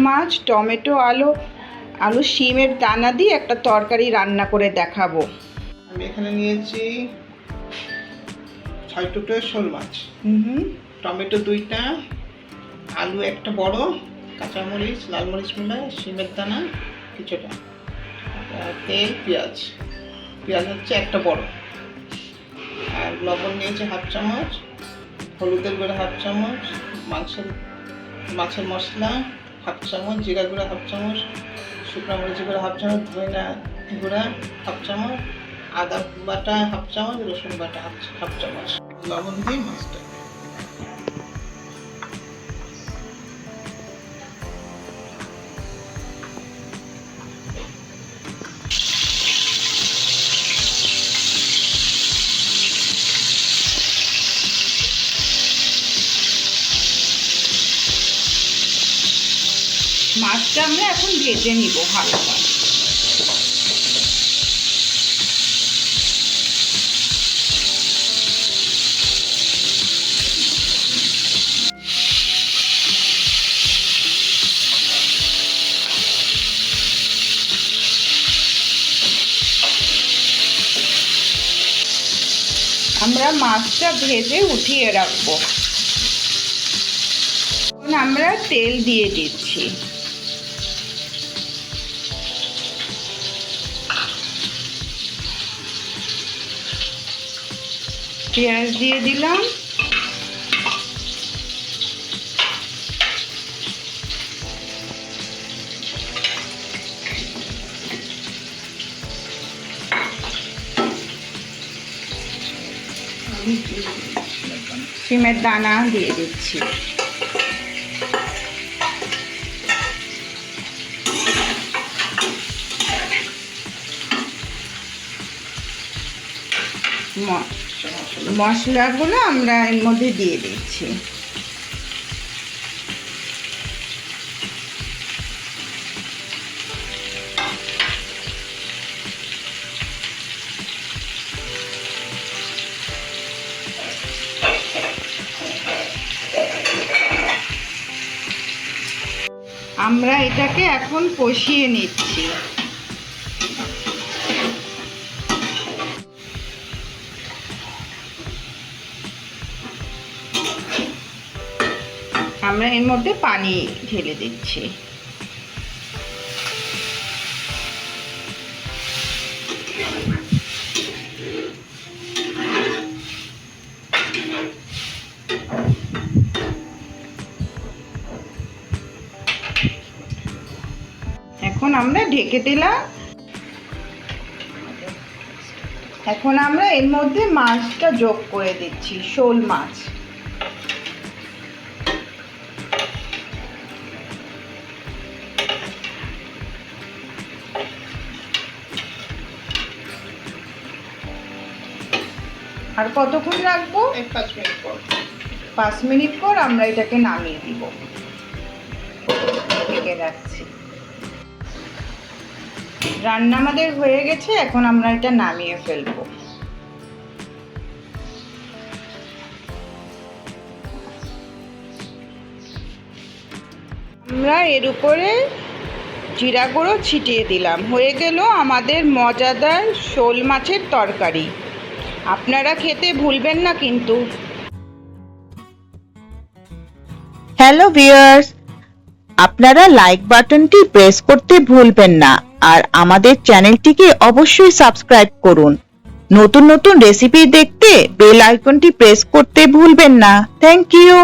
মাছ, tomato, আলু শিমের দানা দিয়ে একটা তরকারি রান্না করে দেখাবো। আমি এখানে নিয়েছি 6 টুকরো শোল মাছ, টমেটো 2টা, আলু একটা বড়, কাঁচামরিচ, লাল মরিচ গুঁড়া, শিমের দানা কিছুটা, তেল, পেঁয়াজ হচ্ছে একটা বড়, আর লবণ নিয়েছি 1/2 চামচ, হলুদের গুঁড়া 1/2 চামচ, মাছের মশলা 1/2 চামচ, জিরা গুঁড়া 1/2 চামচ, শুকনো মরিচ গুঁড়া 1/2 চামচ, ধনিয়া গুঁড়া 1/2 চামচ, আদা বাটা 1/2 চামচ, রসুন বাটা 1/2 চামচ, লবণ দিয়ে মাছটা। মাছটা আমরা এখন ভেজে নিব হালকা। আমরা মাছটা ভেজে উঠিয়ে রাখবো। আমরা তেল দিয়ে দিচ্ছি। পেঁয়াজ দিয়ে দিলাম, শিমের দানা দিয়ে দিচ্ছি, মশলাগুলো আমরা এর মধ্যে দিয়ে দিচ্ছি। আমরা এটাকে এখন কষিয়ে নিচ্ছি। আমরা এর মধ্যে পানি ঢেলে দিচ্ছি। এখন আমরা ঢেকে দিলাম। এখন আমরা এর মধ্যে মাছটা যোগ করে দিচ্ছি, শোল মাছ। আর কতক্ষণ রাখবো? 5 মিনিট পর। 5 মিনিট পর আমরা এটাকে নামিয়ে দিব। ঢেকে রাখছি। রান্না আমাদের হয়ে গেছে, এখন আমরা এটা নামিয়ে ফেলবো। আমরা এর উপরে জিরা গুঁড়ো ছিটিয়ে দিলাম। হয়ে গেল আমাদের মজাদার শোল মাছের তরকারি। আপনারা খেতে ভুলবেন না কিন্তু। হ্যালো ভিউয়ার্স, আপনারা লাইক বাটনটি প্রেস করতে ভুলবেন না, আর আমাদের চ্যানেলটিকে অবশ্যই সাবস্ক্রাইব করুন। নতুন নতুন রেসিপি দেখতে বেল আইকনটি প্রেস করতে ভুলবেন না। Thank you.